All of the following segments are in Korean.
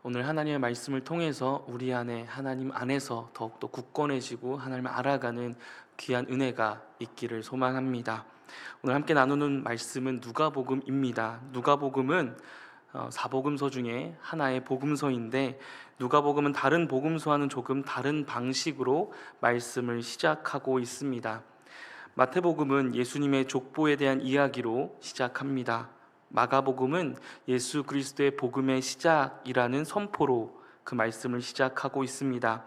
오늘 하나님의 말씀을 통해서 우리 안에 하나님 안에서 더욱더 굳건해지고 하나님을 알아가는 귀한 은혜가 있기를 소망합니다. 오늘 함께 나누는 말씀은 누가복음입니다. 누가복음은 사복음서 중에 하나의 복음서인데, 누가복음은 다른 복음서와는 조금 다른 방식으로 말씀을 시작하고 있습니다. 마태복음은 예수님의 족보에 대한 이야기로 시작합니다. 마가복음은 예수 그리스도의 복음의 시작이라는 선포로 그 말씀을 시작하고 있습니다.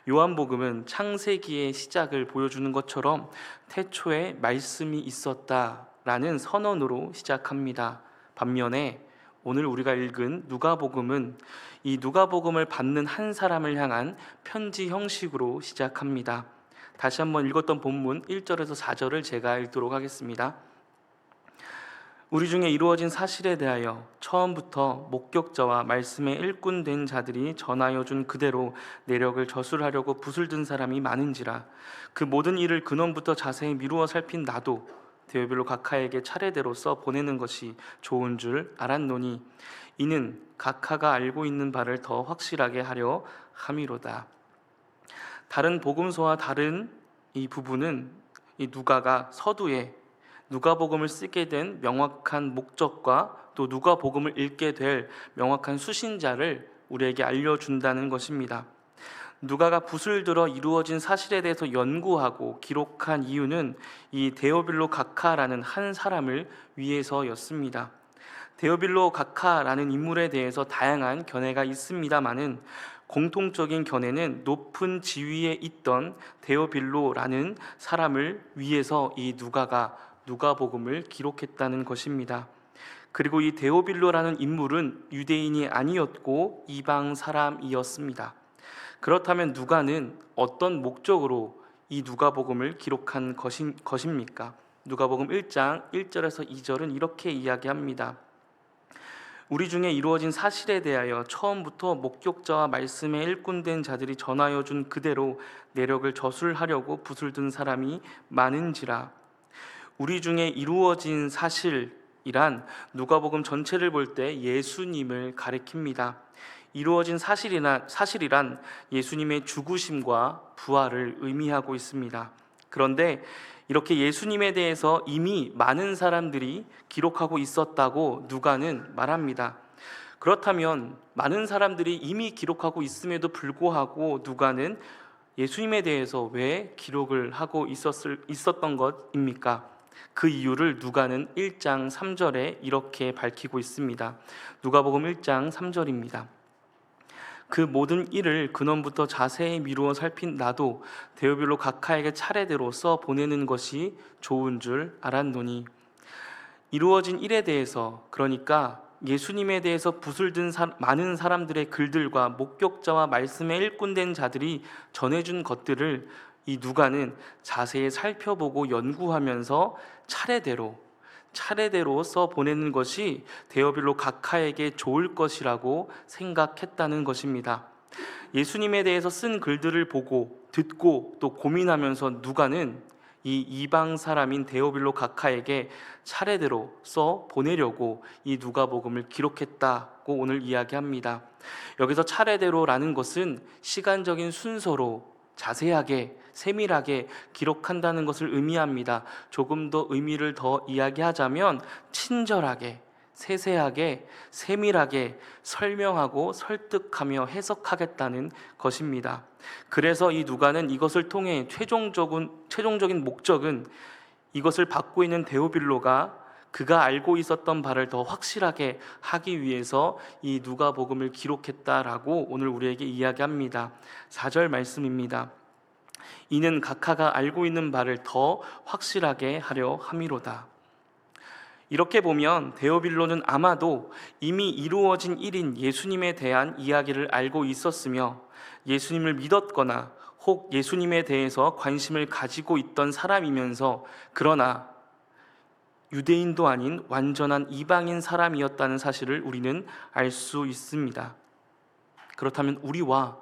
요한복음은 창세기의 시작을 보여주는 것처럼 태초에 말씀이 있었다라는 선언으로 시작합니다. 반면에 오늘 우리가 읽은 누가복음은 이 누가복음을 받는 한 사람을 향한 편지 형식으로 시작합니다. 다시 한번 읽었던 본문 1절에서 4절을 제가 읽도록 하겠습니다. 우리 중에 이루어진 사실에 대하여 처음부터 목격자와 말씀에 일꾼된 자들이 전하여 준 그대로 내력을 저술하려고 붓을 든 사람이 많은지라. 그 모든 일을 근원부터 자세히 미루어 살핀 나도 대요별로 각하에게 차례대로 써 보내는 것이 좋은 줄 알았노니 이는 각하가 알고 있는 바를 더 확실하게 하려 함이로다. 다른 복음서와 다른 이 부분은 이 누가가 서두에 누가복음을 쓰게 된 명확한 목적과 또 누가복음을 읽게 될 명확한 수신자를 우리에게 알려준다는 것입니다. 누가가 붓을 들어 이루어진 사실에 대해서 연구하고 기록한 이유는 이 데오빌로 각하라는 한 사람을 위해서였습니다. 데오빌로 각하라는 인물에 대해서 다양한 견해가 있습니다마는 공통적인 견해는 높은 지위에 있던 데오빌로라는 사람을 위해서 이 누가가 누가복음을 기록했다는 것입니다. 그리고 이 데오빌로라는 인물은 유대인이 아니었고 이방 사람이었습니다. 그렇다면 누가는 어떤 목적으로 이 누가복음을 기록한 것입니까? 누가복음 1장 1절에서 2절은 이렇게 이야기합니다. 우리 중에 이루어진 사실에 대하여 처음부터 목격자와 말씀에 일꾼된 자들이 전하여 준 그대로 내력을 저술하려고 붓을 든 사람이 많은지라. 우리 중에 이루어진 사실이란 누가복음 전체를 볼 때 예수님을 가리킵니다. 이루어진 사실이란 예수님의 죽으심과 부활을 의미하고 있습니다. 그런데 이렇게 예수님에 대해서 이미 많은 사람들이 기록하고 있었다고 누가는 말합니다. 그렇다면 많은 사람들이 이미 기록하고 있음에도 불구하고 누가는 예수님에 대해서 왜 기록을 하고 있었던 것입니까? 그 이유를 누가는 1장 3절에 이렇게 밝히고 있습니다. 누가복음 1장 3절입니다. 그 모든 일을 근원부터 자세히 미루어 살핀 나도 데오빌로 각하에게 차례대로 써 보내는 것이 좋은 줄 알았노니. 이루어진 일에 대해서, 그러니까 예수님에 대해서 붓을 든 많은 사람들의 글들과 목격자와 말씀에 일꾼된 자들이 전해준 것들을 이 누가는 자세히 살펴보고 연구하면서 차례대로 써 보내는 것이 데오빌로 각하에게 좋을 것이라고 생각했다는 것입니다. 예수님에 대해서 쓴 글들을 보고 듣고 또 고민하면서 누가는 이 이방 사람인 데오빌로 각하에게 차례대로 써 보내려고 이 누가복음을 기록했다고 오늘 이야기합니다. 여기서 차례대로라는 것은 시간적인 순서로 자세하게 세밀하게 기록한다는 것을 의미합니다. 조금 더 의미를 더 이야기하자면 친절하게, 세세하게, 세밀하게 설명하고 설득하며 해석하겠다는 것입니다. 그래서 이 누가는 이것을 통해 최종적인 목적은 이것을 받고 있는 데오빌로가 그가 알고 있었던 바를 더 확실하게 하기 위해서 이 누가복음을 기록했다라고 오늘 우리에게 이야기합니다. 4절 말씀입니다. 이는 각하가 알고 있는 바를 더 확실하게 하려 함이로다. 이렇게 보면 데오빌로는 아마도 이미 이루어진 일인 예수님에 대한 이야기를 알고 있었으며 예수님을 믿었거나 혹 예수님에 대해서 관심을 가지고 있던 사람이면서 그러나 유대인도 아닌 완전한 이방인 사람이었다는 사실을 우리는 알 수 있습니다. 그렇다면 우리와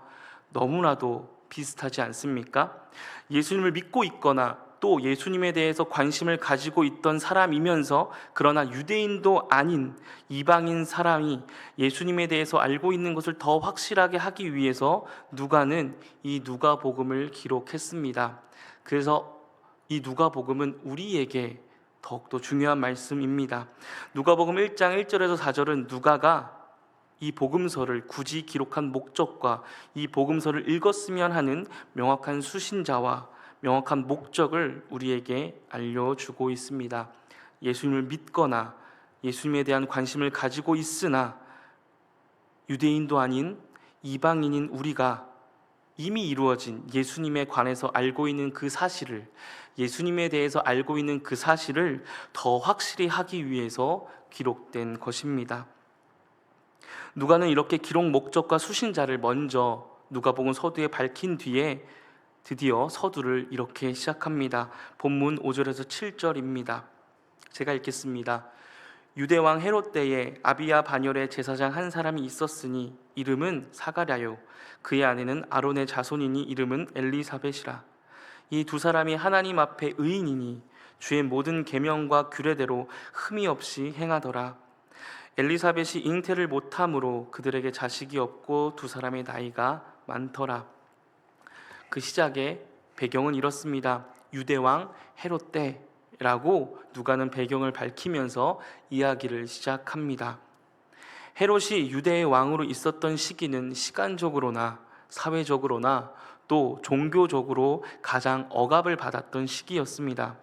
너무나도 비슷하지 않습니까? 예수님을 믿고 있거나 또 예수님에 대해서 관심을 가지고 있던 사람이면서 그러나 유대인도 아닌 이방인 사람이 예수님에 대해서 알고 있는 것을 더 확실하게 하기 위해서 누가는 이 누가복음을 기록했습니다. 그래서 이 누가복음은 우리에게 더욱더 중요한 말씀입니다. 누가복음 1장 1절에서 4절은 누가가 이 복음서를 굳이 기록한 목적과 이 복음서를 읽었으면 하는 명확한 수신자와 명확한 목적을 우리에게 알려주고 있습니다. 예수님을 믿거나 예수님에 대한 관심을 가지고 있으나 유대인도 아닌 이방인인 우리가 이미 이루어진 예수님에 관해서 알고 있는 그 사실을, 예수님에 대해서 알고 있는 그 사실을 더 확실히 하기 위해서 기록된 것입니다. 누가는 이렇게 기록 목적과 수신자를 먼저 누가복음 서두에 밝힌 뒤에 드디어 서두를 이렇게 시작합니다. 본문 5절에서 7절입니다. 제가 읽겠습니다. 유대왕 헤롯 때에 아비야 반열에 제사장 한 사람이 있었으니 이름은 사가랴요, 그의 아내는 아론의 자손이니 이름은 엘리사벳이라. 이 두 사람이 하나님 앞에 의인이니 주의 모든 계명과 규례대로 흠이 없이 행하더라. 엘리사벳이 잉태를 못함으로 그들에게 자식이 없고 두 사람의 나이가 많더라. 그 시작의 배경은 이렇습니다. 유대왕 헤롯 때라고 누가는 배경을 밝히면서 이야기를 시작합니다. 헤롯이 유대의 왕으로 있었던 시기는 시간적으로나 사회적으로나 또 종교적으로 가장 억압을 받았던 시기였습니다.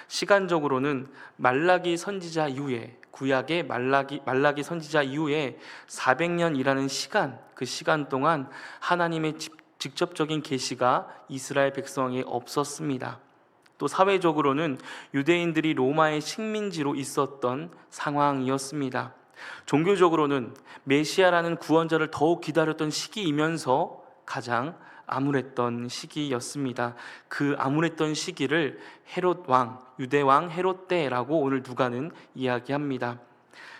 시간적으로는 말라기 선지자 이후에, 구약의 말라기 선지자 이후에 400년이라는 시간, 그 시간 동안 하나님의 직접적인 계시가 이스라엘 백성에 없었습니다. 또 사회적으로는 유대인들이 로마의 식민지로 있었던 상황이었습니다. 종교적으로는 메시아라는 구원자를 더욱 기다렸던 시기이면서 가장 암울했던 시기였습니다. 그 암울했던 시기를 헤롯 왕, 유대 왕 헤롯 때라고 오늘 누가는 이야기합니다.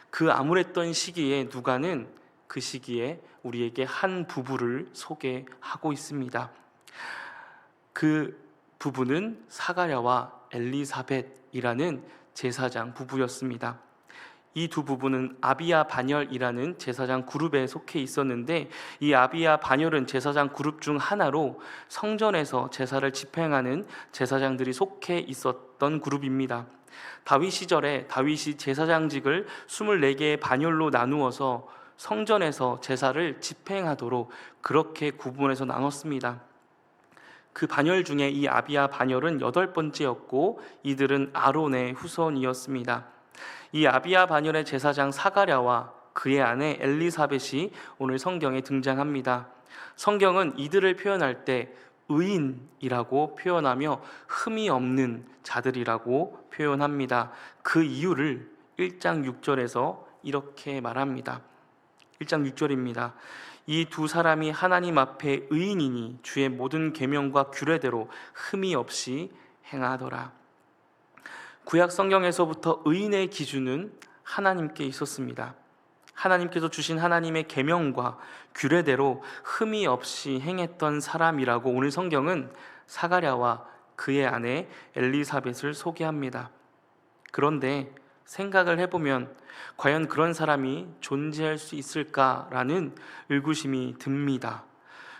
그 암울했던 시기에 누가는 그 시기에 우리에게 한 부부를 소개하고 있습니다. 그 부부는 사가랴와 엘리사벳이라는 제사장 부부였습니다. 이 두 부부는 아비야 반열이라는 제사장 그룹에 속해 있었는데, 이 아비야 반열은 제사장 그룹 중 하나로 성전에서 제사를 집행하는 제사장들이 속해 있었던 그룹입니다. 다윗 시절에 다윗이 제사장직을 24개의 반열로 나누어서 성전에서 제사를 집행하도록 그렇게 구분해서 나눴습니다. 그 반열 중에 이 아비야 반열은 8번째였고 이들은 아론의 후손이었습니다. 이 아비야 반열의 제사장 사가랴와 그의 아내 엘리사벳이 오늘 성경에 등장합니다. 성경은 이들을 표현할 때 의인이라고 표현하며 흠이 없는 자들이라고 표현합니다. 그 이유를 1장 6절에서 이렇게 말합니다. 1장 6절입니다. 이 두 사람이 하나님 앞에 의인이니 주의 모든 계명과 규례대로 흠이 없이 행하더라. 구약 성경에서부터 의인의 기준은 하나님께 있었습니다. 하나님께서 주신 하나님의 계명과 규례대로 흠이 없이 행했던 사람이라고 오늘 성경은 사가랴와 그의 아내 엘리사벳을 소개합니다. 그런데 생각을 해보면 과연 그런 사람이 존재할 수 있을까라는 의구심이 듭니다.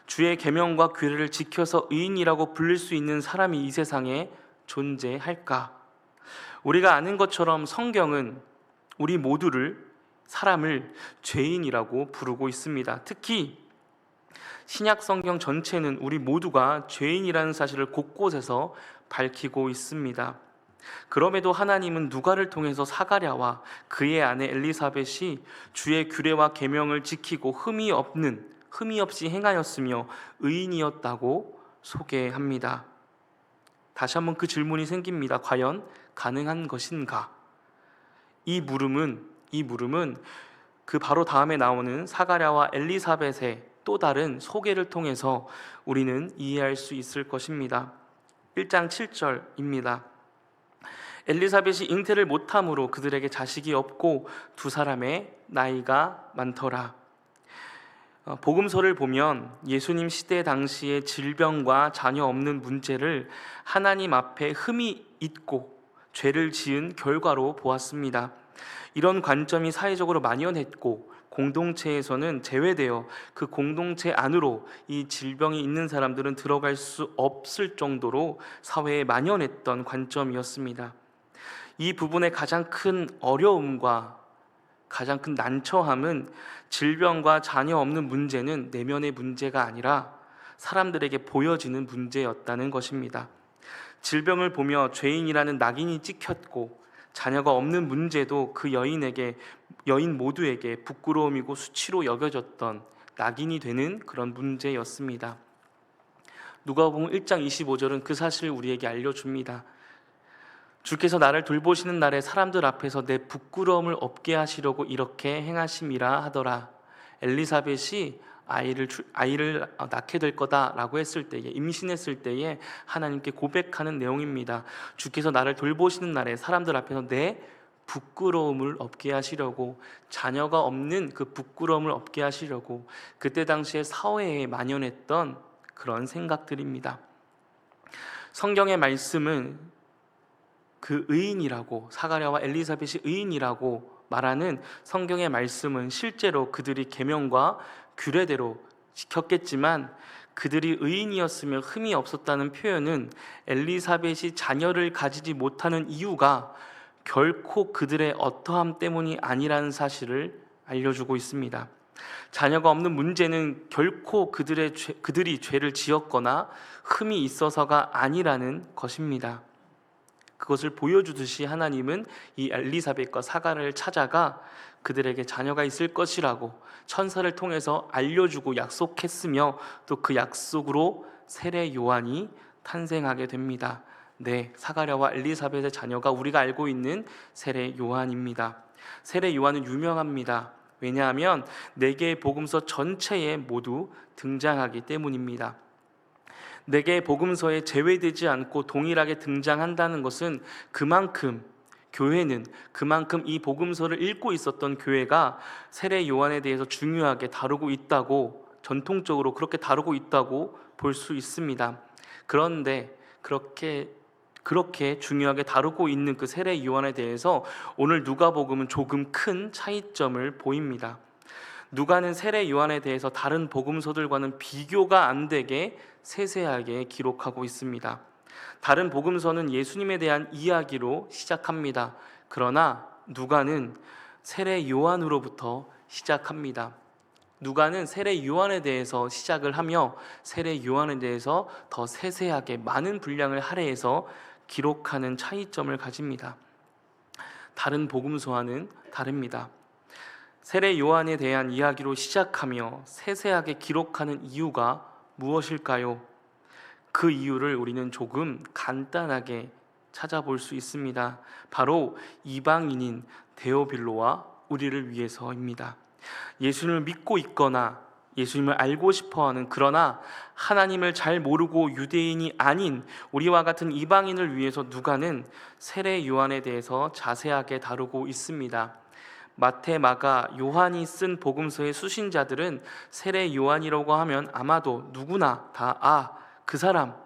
주의 계명과 규례를 지켜서 의인이라고 부를 수 있는 사람이 이 세상에 존재할까? 우리가 아는 것처럼 성경은 우리 모두를, 사람을 죄인이라고 부르고 있습니다. 특히 신약 성경 전체는 우리 모두가 죄인이라는 사실을 곳곳에서 밝히고 있습니다. 그럼에도 하나님은 누가를 통해서 사가랴와 그의 아내 엘리사벳이 주의 규례와 계명을 지키고 흠이 없이 행하였으며 의인이었다고 소개합니다. 다시 한번 그 질문이 생깁니다. 과연 가능한 것인가? 이 물음은 그 바로 다음에 나오는 사가랴와 엘리사벳의 또 다른 소개를 통해서 우리는 이해할 수 있을 것입니다. 1장 7절입니다. 엘리사벳이 잉태를 못함으로 그들에게 자식이 없고 두 사람의 나이가 많더라. 복음서를 보면 예수님 시대 당시의 질병과 자녀 없는 문제를 하나님 앞에 흠이 있고 죄를 지은 결과로 보았습니다. 이런 관점이 사회적으로 만연했고 공동체에서는 제외되어 그 공동체 안으로 이 질병이 있는 사람들은 들어갈 수 없을 정도로 사회에 만연했던 관점이었습니다. 이 부분의 가장 큰 어려움과 가장 큰 난처함은 질병과 자녀 없는 문제는 내면의 문제가 아니라 사람들에게 보여지는 문제였다는 것입니다. 질병을 보며 죄인이라는 낙인이 찍혔고 자녀가 없는 문제도 그 여인 모두에게 부끄러움이고 수치로 여겨졌던 낙인이 되는 그런 문제였습니다. 누가복음 1장 25절은 그 사실을 우리에게 알려줍니다. 주께서 나를 돌보시는 날에 사람들 앞에서 내 부끄러움을 없게 하시려고 이렇게 행하심이라 하더라. 엘리사벳이 아이를 낳게 될 거다라고 했을 때에, 임신했을 때에 하나님께 고백하는 내용입니다. 주께서 나를 돌보시는 날에 사람들 앞에서 내 부끄러움을 없게 하시려고, 자녀가 없는 그 부끄러움을 없게 하시려고 그때 당시에 사회에 만연했던 그런 생각들입니다. 성경의 말씀은 그 의인이라고, 사가랴와 엘리사벳이 의인이라고 말하는 성경의 말씀은 실제로 그들이 계명과 규례대로 지켰겠지만 그들이 의인이었으며 흠이 없었다는 표현은 엘리사벳이 자녀를 가지지 못하는 이유가 결코 그들의 어떠함 때문이 아니라는 사실을 알려주고 있습니다. 자녀가 없는 문제는 결코 그들이 죄를 지었거나 흠이 있어서가 아니라는 것입니다. 그것을 보여주듯이 하나님은 이 엘리사벳과 사가랴를 찾아가 그들에게 자녀가 있을 것이라고 천사를 통해서 알려주고 약속했으며 또 그 약속으로 세례 요한이 탄생하게 됩니다. 네, 사가랴와 엘리사벳의 자녀가 우리가 알고 있는 세례 요한입니다. 세례 요한은 유명합니다. 왜냐하면 4개의 복음서 전체에 모두 등장하기 때문입니다. 4개의 복음서에 제외되지 않고 동일하게 등장한다는 것은 그만큼 이 복음서를 읽고 있었던 교회가 세례 요한에 대해서 중요하게 다루고 있다고, 전통적으로 그렇게 다루고 있다고 볼 수 있습니다. 그런데 그렇게 중요하게 다루고 있는 그 세례 요한에 대해서 오늘 누가복음은 조금 큰 차이점을 보입니다. 누가는 세례 요한에 대해서 다른 복음서들과는 비교가 안 되게 세세하게 기록하고 있습니다. 다른 복음서는 예수님에 대한 이야기로 시작합니다. 그러나 누가는 세례 요한으로부터 시작합니다. 누가는 세례 요한에 대해서 시작을 하며 세례 요한에 대해서 더 세세하게 많은 분량을 할애해서 기록하는 차이점을 가집니다. 다른 복음서와는 다릅니다. 세례 요한에 대한 이야기로 시작하며 세세하게 기록하는 이유가 무엇일까요? 그 이유를 우리는 조금 간단하게 찾아볼 수 있습니다. 바로 이방인인 데오빌로와 우리를 위해서입니다. 예수님을 믿고 있거나 예수님을 알고 싶어하는, 그러나 하나님을 잘 모르고 유대인이 아닌 우리와 같은 이방인을 위해서 누가는 세례 요한에 대해서 자세하게 다루고 있습니다. 마태, 마가, 요한이 쓴 복음서의 수신자들은 세례 요한이라고 하면 아마도 누구나 다 그 사람,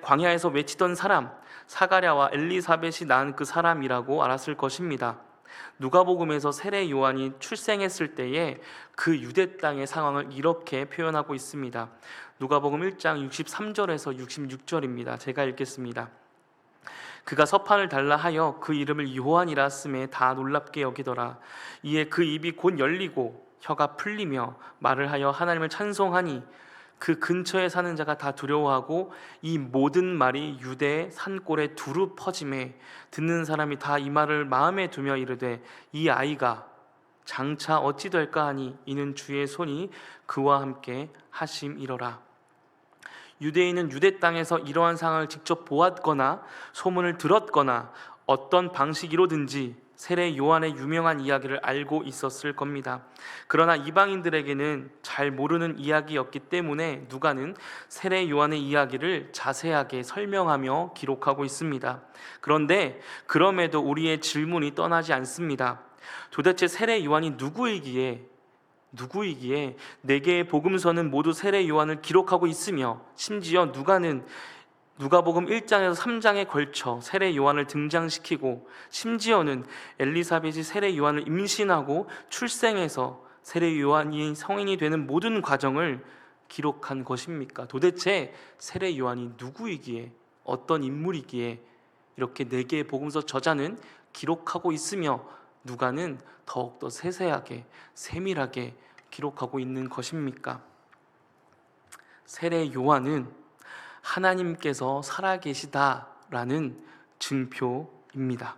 광야에서 외치던 사람, 사가랴와 엘리사벳이 낳은 그 사람이라고 알았을 것입니다. 누가복음에서 세례 요한이 출생했을 때에 그 유대 땅의 상황을 이렇게 표현하고 있습니다. 누가복음 1장 63절에서 66절입니다. 제가 읽겠습니다. 그가 서판을 달라 하여 그 이름을 요한이라 쓰매 다 놀랍게 여기더라. 이에 그 입이 곧 열리고 혀가 풀리며 말을 하여 하나님을 찬송하니 그 근처에 사는 자가 다 두려워하고 이 모든 말이 유대의 산골에 두루 퍼지매 듣는 사람이 다 이 말을 마음에 두며 이르되 이 아이가 장차 어찌 될까 하니 이는 주의 손이 그와 함께 하심이러라. 유대인은 유대 땅에서 이러한 상황을 직접 보았거나 소문을 들었거나 어떤 방식으로든지 세례 요한의 유명한 이야기를 알고 있었을 겁니다. 그러나 이방인들에게는 잘 모르는 이야기였기 때문에 누가는 세례 요한의 이야기를 자세하게 설명하며 기록하고 있습니다. 그런데 그럼에도 우리의 질문이 떠나지 않습니다. 도대체 세례 요한이 누구이기에 누구이기에 네 개의 복음서는 모두 세례 요한을 기록하고 있으며 심지어 누가복음 1장에서 3장에 걸쳐 세례 요한을 등장시키고 심지어는 엘리사벳이 세례 요한을 임신하고 출생해서 세례 요한이 성인이 되는 모든 과정을 기록한 것입니까? 도대체 세례 요한이 누구이기에, 어떤 인물이기에 이렇게 네 개의 복음서 저자는 기록하고 있으며 누가는 더욱더 세세하게 세밀하게 기록하고 있는 것입니까? 세례 요한은 하나님께서 살아계시다라는 증표입니다.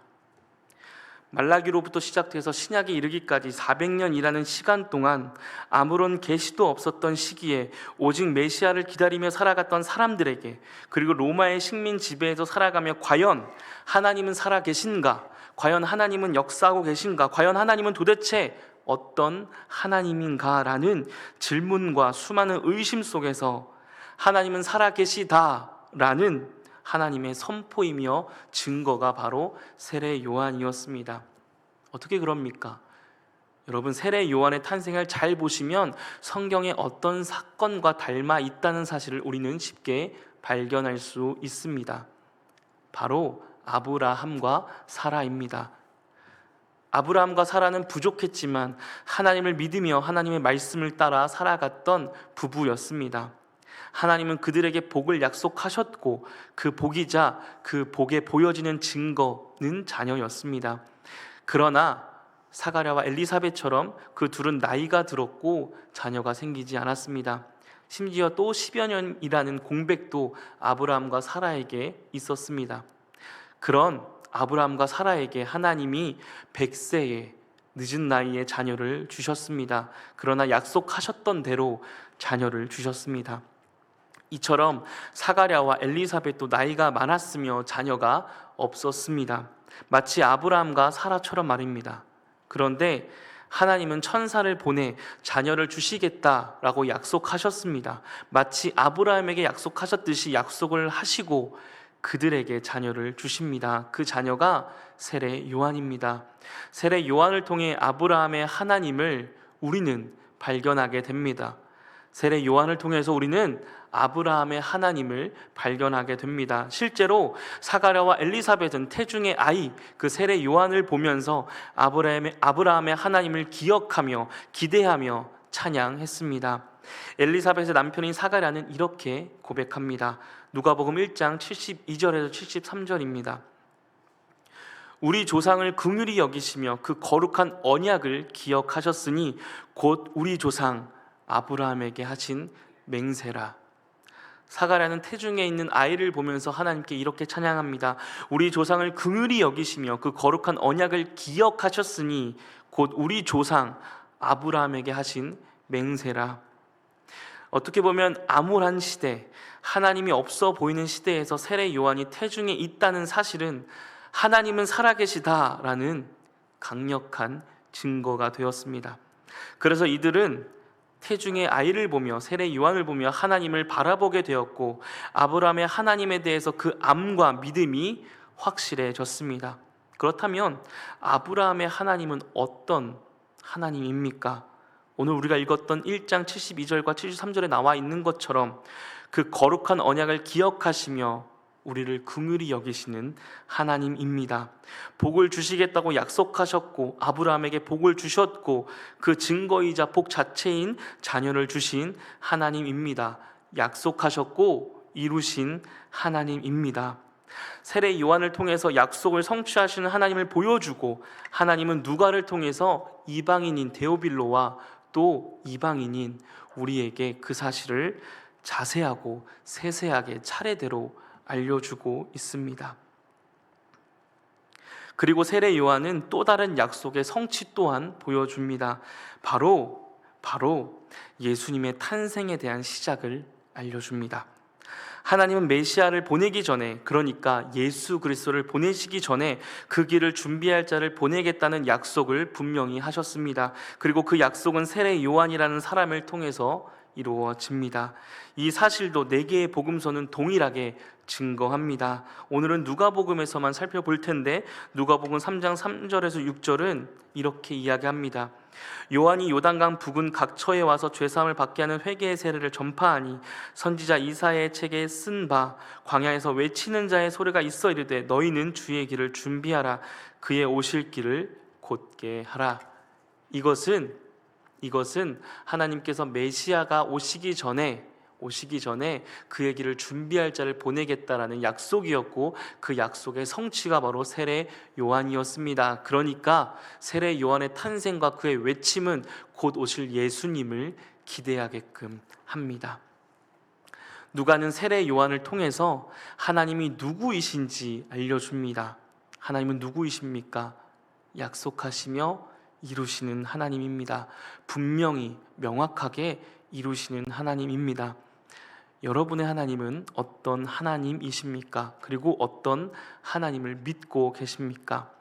말라기로부터 시작돼서 신약에 이르기까지 400년이라는 시간 동안 아무런 계시도 없었던 시기에 오직 메시아를 기다리며 살아갔던 사람들에게, 그리고 로마의 식민 지배에서 살아가며 과연 하나님은 살아계신가? 과연 하나님은 역사하고 계신가? 과연 하나님은 도대체 어떤 하나님인가라는 질문과 수많은 의심 속에서 하나님은 살아계시다라는 하나님의 선포이며 증거가 바로 세례 요한이었습니다. 어떻게 그럽니까? 여러분, 세례 요한의 탄생을 잘 보시면 성경에 어떤 사건과 닮아 있다는 사실을 우리는 쉽게 발견할 수 있습니다. 바로 아브라함과 사라입니다. 아브라함과 사라는 부족했지만 하나님을 믿으며 하나님의 말씀을 따라 살아갔던 부부였습니다. 하나님은 그들에게 복을 약속하셨고 그 복이자 그 복에 보여지는 증거는 자녀였습니다. 그러나 사가랴와 엘리사벳처럼 그 둘은 나이가 들었고 자녀가 생기지 않았습니다. 심지어 또 10여 년이라는 공백도 아브라함과 사라에게 있었습니다. 그런 아브라함과 사라에게 하나님이 100세에 늦은 나이에 자녀를 주셨습니다. 그러나 약속하셨던 대로 자녀를 주셨습니다. 이처럼 사가랴와 엘리사벳도 나이가 많았으며 자녀가 없었습니다. 마치 아브라함과 사라처럼 말입니다. 그런데 하나님은 천사를 보내 자녀를 주시겠다라고 약속하셨습니다. 마치 아브라함에게 약속하셨듯이 약속을 하시고 그들에게 자녀를 주십니다. 그 자녀가 세례 요한입니다. 세례 요한을 통해 아브라함의 하나님을 우리는 발견하게 됩니다. 세례 요한을 통해서 우리는 아브라함의 하나님을 발견하게 됩니다. 실제로 사가랴와 엘리사벳은 태중의 아이 그 세례 요한을 보면서 아브라함의 하나님을 기억하며 기대하며 찬양했습니다. 엘리사벳의 남편인 사가랴는 이렇게 고백합니다. 누가복음 1장 72절에서 73절입니다. 우리 조상을 긍휼히 여기시며 그 거룩한 언약을 기억하셨으니 곧 우리 조상 아브라함에게 하신 맹세라. 사가랴는 태중에 있는 아이를 보면서 하나님께 이렇게 찬양합니다. 우리 조상을 긍휼히 여기시며 그 거룩한 언약을 기억하셨으니 곧 우리 조상 아브라함에게 하신 맹세라. 어떻게 보면 암울한 시대, 하나님이 없어 보이는 시대에서 세례 요한이 태중에 있다는 사실은 하나님은 살아계시다라는 강력한 증거가 되었습니다. 그래서 이들은 태중의 아이를 보며 세례 요한을 보며 하나님을 바라보게 되었고 아브라함의 하나님에 대해서 그 암과 믿음이 확실해졌습니다. 그렇다면 아브라함의 하나님은 어떤 하나님입니까? 오늘 우리가 읽었던 1장 72절과 73절에 나와 있는 것처럼 그 거룩한 언약을 기억하시며 우리를 긍휼히 여기시는 하나님입니다. 복을 주시겠다고 약속하셨고 아브라함에게 복을 주셨고 그 증거이자 복 자체인 자녀를 주신 하나님입니다. 약속하셨고 이루신 하나님입니다. 세례 요한을 통해서 약속을 성취하시는 하나님을 보여주고 하나님은 누가를 통해서 이방인인 데오빌로와 또 이방인인 우리에게 그 사실을 자세하고 세세하게 차례대로 알려주고 있습니다. 그리고 세례 요한은 또 다른 약속의 성취 또한 보여줍니다. 바로 예수님의 탄생에 대한 시작을 알려줍니다. 하나님은 메시아를 보내기 전에, 그러니까 예수 그리스도를 보내시기 전에 그 길을 준비할 자를 보내겠다는 약속을 분명히 하셨습니다. 그리고 그 약속은 세례 요한이라는 사람을 통해서 이루어집니다. 이 사실도 네 개의 복음서는 동일하게 증거합니다. 오늘은 누가복음에서만 살펴볼 텐데 누가복음 3장 3절에서 6절은 이렇게 이야기합니다. 요한이 요단강 부근 각처에 와서 죄사함을 받게 하는 회개의 세례를 전파하니 선지자 이사야의 책에 쓴 바 광야에서 외치는 자의 소리가 있어 이르되 너희는 주의 길을 준비하라 그의 오실 길을 곧게 하라. 이것은 하나님께서 메시아가 오시기 전에 그의 길을 준비할 자를 보내겠다라는 약속이었고 그 약속의 성취가 바로 세례 요한이었습니다. 그러니까 세례 요한의 탄생과 그의 외침은 곧 오실 예수님을 기대하게끔 합니다. 누가는 세례 요한을 통해서 하나님이 누구이신지 알려줍니다. 하나님은 누구이십니까? 약속하시며 이루시는 하나님입니다. 분명히 명확하게 이루시는 하나님입니다. 여러분의 하나님은 어떤 하나님이십니까? 그리고 어떤 하나님을 믿고 계십니까?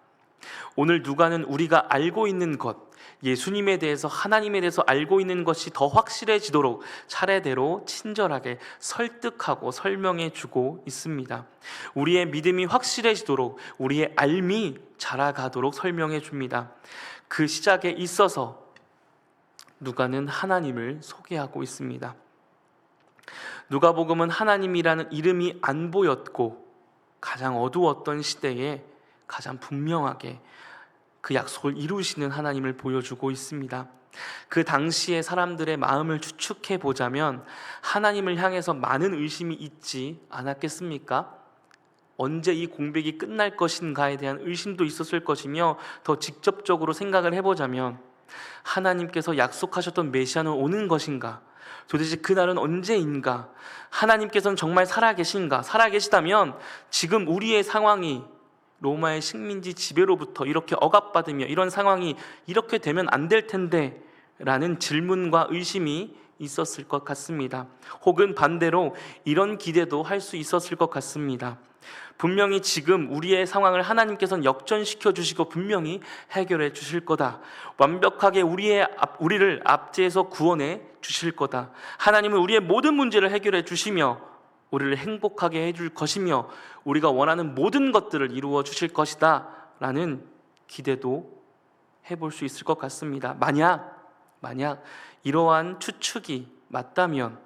오늘 누가는 우리가 알고 있는 것, 예수님에 대해서 하나님에 대해서 알고 있는 것이 더 확실해지도록 차례대로 친절하게 설득하고 설명해 주고 있습니다. 우리의 믿음이 확실해지도록 우리의 알미 자라가도록 설명해 줍니다. 그 시작에 있어서 누가는 하나님을 소개하고 있습니다. 누가복음은 하나님이라는 이름이 안 보였고 가장 어두웠던 시대에 가장 분명하게 그 약속을 이루시는 하나님을 보여주고 있습니다. 그 당시의 사람들의 마음을 추측해 보자면 하나님을 향해서 많은 의심이 있지 않았겠습니까? 언제 이 공백이 끝날 것인가에 대한 의심도 있었을 것이며 더 직접적으로 생각을 해보자면 하나님께서 약속하셨던 메시아는 오는 것인가? 도대체 그날은 언제인가? 하나님께서는 정말 살아계신가? 살아계시다면 지금 우리의 상황이 로마의 식민지 지배로부터 이렇게 억압받으며 이런 상황이 이렇게 되면 안 될 텐데 라는 질문과 의심이 있었을 것 같습니다. 혹은 반대로 이런 기대도 할 수 있었을 것 같습니다. 분명히 지금 우리의 상황을 하나님께서는 역전시켜 주시고 분명히 해결해 주실 거다. 완벽하게 우리를 압제해서 구원해 주실 거다. 하나님은 우리의 모든 문제를 해결해 주시며 우리를 행복하게 해줄 것이며 우리가 원하는 모든 것들을 이루어 주실 것이다 라는 기대도 해볼 수 있을 것 같습니다. 만약 이러한 추측이 맞다면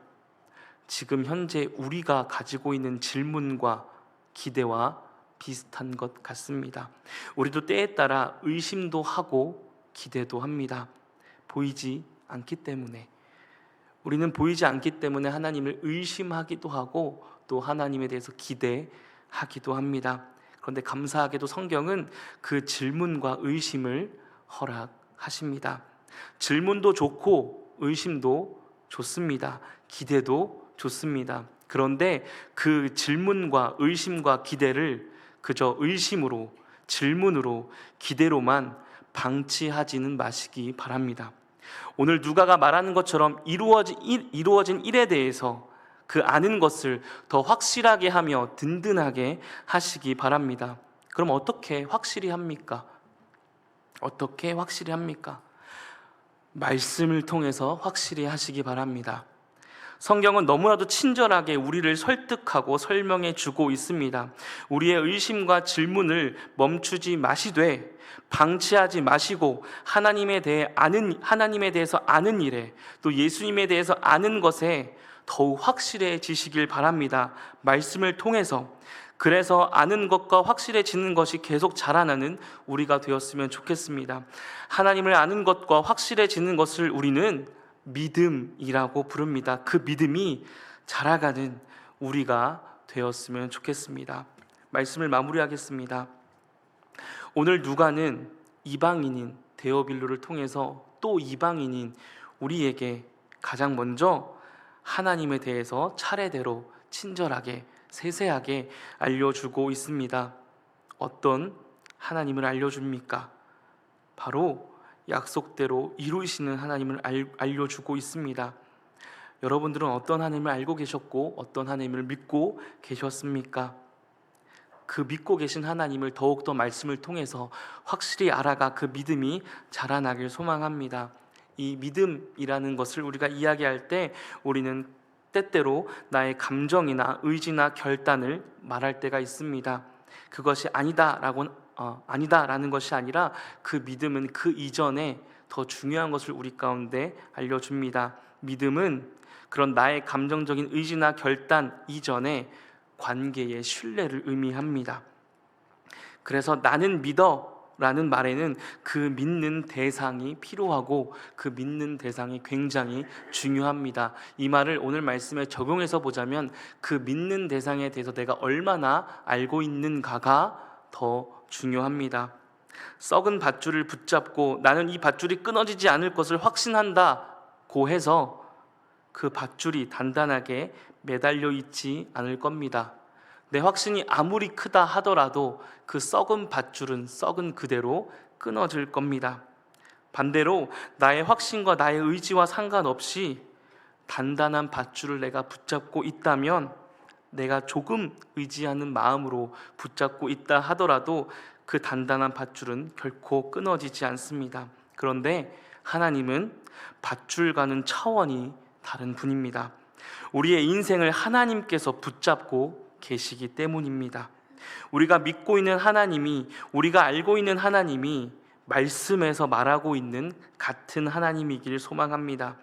지금 현재 우리가 가지고 있는 질문과 기대와 비슷한 것 같습니다. 우리도 때에 따라 의심도 하고 기대도 합니다. 보이지 않기 때문에 우리는 보이지 않기 때문에 하나님을 의심하기도 하고 또 하나님에 대해서 기대하기도 합니다. 그런데 감사하게도 성경은 그 질문과 의심을 허락하십니다. 질문도 좋고 의심도 좋습니다. 기대도 좋습니다. 그런데 그 질문과 의심과 기대를 그저 의심으로, 질문으로, 기대로만 방치하지는 마시기 바랍니다. 오늘 누가가 말하는 것처럼 이루어진 일에 대해서 그 아는 것을 더 확실하게 하며 든든하게 하시기 바랍니다. 그럼 어떻게 확실히 합니까? 어떻게 확실히 합니까? 말씀을 통해서 확실히 하시기 바랍니다. 성경은 너무나도 친절하게 우리를 설득하고 설명해 주고 있습니다. 우리의 의심과 질문을 멈추지 마시되 방치하지 마시고 하나님에 대해서 아는 일에 또 예수님에 대해서 아는 것에 더욱 확실해지시길 바랍니다. 말씀을 통해서. 그래서 아는 것과 확실해지는 것이 계속 자라나는 우리가 되었으면 좋겠습니다. 하나님을 아는 것과 확실해지는 것을 우리는 믿음이라고 부릅니다. 그 믿음이 자라가는 우리가 되었으면 좋겠습니다. 말씀을 마무리하겠습니다. 오늘 누가는 이방인인 데오빌로를 통해서 또 이방인인 우리에게 가장 먼저 하나님에 대해서 차례대로 친절하게 세세하게 알려주고 있습니다. 어떤 하나님을 알려줍니까? 바로 약속대로 이루시는 하나님을 알려주고 있습니다. 여러분들은 어떤 하나님을 알고 계셨고 어떤 하나님을 믿고 계셨습니까? 그 믿고 계신 하나님을 더욱더 말씀을 통해서 확실히 알아가 그 믿음이 자라나길 소망합니다. 이 믿음이라는 것을 우리가 이야기할 때 우리는 때때로 나의 감정이나 의지나 결단을 말할 때가 있습니다. 그것이 아니다라는 것이 아니라 그 믿음은 그 이전에 더 중요한 것을 우리 가운데 알려줍니다. 믿음은 그런 나의 감정적인 의지나 결단 이전에 관계의 신뢰를 의미합니다. 그래서 나는 믿어 라는 말에는 그 믿는 대상이 필요하고 그 믿는 대상이 굉장히 중요합니다. 이 말을 오늘 말씀에 적용해서 보자면 그 믿는 대상에 대해서 내가 얼마나 알고 있는가가 더 중요합니다. 썩은 밧줄을 붙잡고 나는 이 밧줄이 끊어지지 않을 것을 확신한다고 해서 그 밧줄이 단단하게 매달려 있지 않을 겁니다. 내 확신이 아무리 크다 하더라도 그 썩은 밧줄은 썩은 그대로 끊어질 겁니다. 반대로 나의 확신과 나의 의지와 상관없이 단단한 밧줄을 내가 붙잡고 있다면, 내가 조금 의지하는 마음으로 붙잡고 있다 하더라도 그 단단한 밧줄은 결코 끊어지지 않습니다. 그런데 하나님은 밧줄과는 차원이 다른 분입니다. 우리의 인생을 하나님께서 붙잡고 계시기 때문입니다. 우리가 믿고 있는 하나님이, 우리가 알고 있는 하나님이 말씀에서 말하고 있는 같은 하나님이길 소망합니다.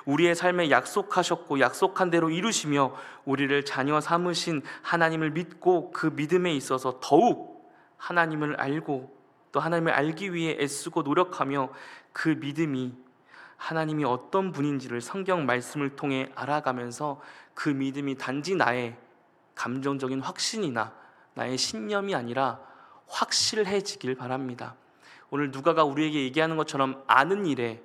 우리의 삶에 약속하셨고 약속한 대로 이루시며 우리를 자녀 삼으신 하나님을 믿고 그 믿음에 있어서 더욱 하나님을 알고 또 하나님을 알기 위해 애쓰고 노력하며 그 믿음이 하나님이 어떤 분인지를 성경 말씀을 통해 알아가면서 그 믿음이 단지 나의 감정적인 확신이나 나의 신념이 아니라 확실해지길 바랍니다. 오늘 누가가 우리에게 얘기하는 것처럼 아는 일에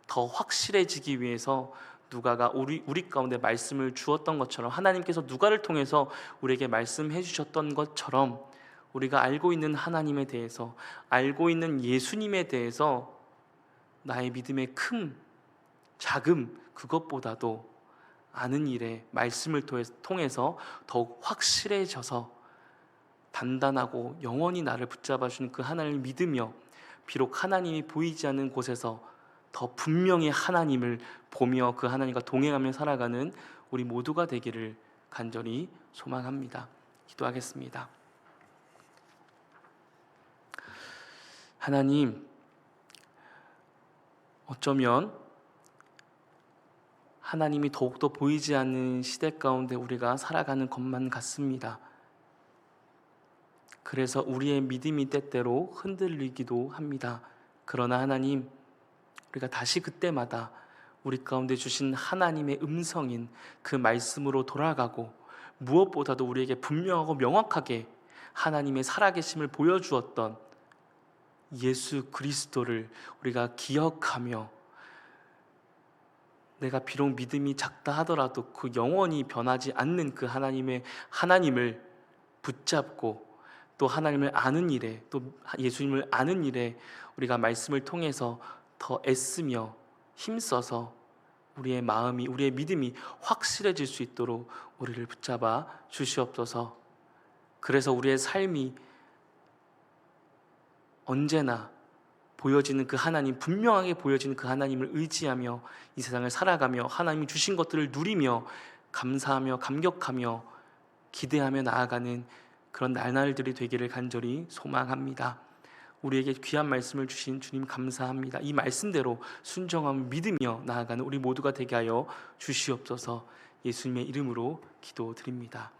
더 확실해지기 위해서 누가가 우리 가운데 말씀을 주었던 것처럼, 하나님께서 누가를 통해서 우리에게 말씀해 주셨던 것처럼 우리가 알고 있는 하나님에 대해서, 알고 있는 예수님에 대해서 나의 믿음의 큰 작음 그것보다도 아는 일에 말씀을 통해서 더욱 확실해져서 단단하고 영원히 나를 붙잡아주는 그 하나님을 믿으며, 비록 하나님이 보이지 않는 곳에서 더 분명히 하나님을 보며 그 하나님과 동행하며 살아가는 우리 모두가 되기를 간절히 소망합니다. 기도하겠습니다. 하나님, 어쩌면 하나님이 더욱더 보이지 않는 시대 가운데 우리가 살아가는 것만 같습니다. 그래서 우리의 믿음이 때때로 흔들리기도 합니다. 그러나 하나님, 우리가 다시 그때마다 우리 가운데 주신 하나님의 음성인 그 말씀으로 돌아가고, 무엇보다도 우리에게 분명하고 명확하게 하나님의 살아계심을 보여주었던 예수 그리스도를 우리가 기억하며, 내가 비록 믿음이 작다 하더라도 그 영원히 변하지 않는 그 하나님을 붙잡고, 또 하나님을 아는 일에, 또 예수님을 아는 일에 우리가 말씀을 통해서 더 애쓰며 힘써서 우리의 마음이, 우리의 믿음이 확실해질 수 있도록 우리를 붙잡아 주시옵소서. 그래서 우리의 삶이 언제나 보여지는 그 하나님, 분명하게 보여지는 그 하나님을 의지하며 이 세상을 살아가며 하나님이 주신 것들을 누리며 감사하며 감격하며 기대하며 나아가는 그런 날들이 되기를 간절히 소망합니다. 우리에게 귀한 말씀을 주신 주님 감사합니다. 이 말씀대로 순종하며 믿으며 나아가는 우리 모두가 되게 하여 주시옵소서. 예수님의 이름으로 기도드립니다.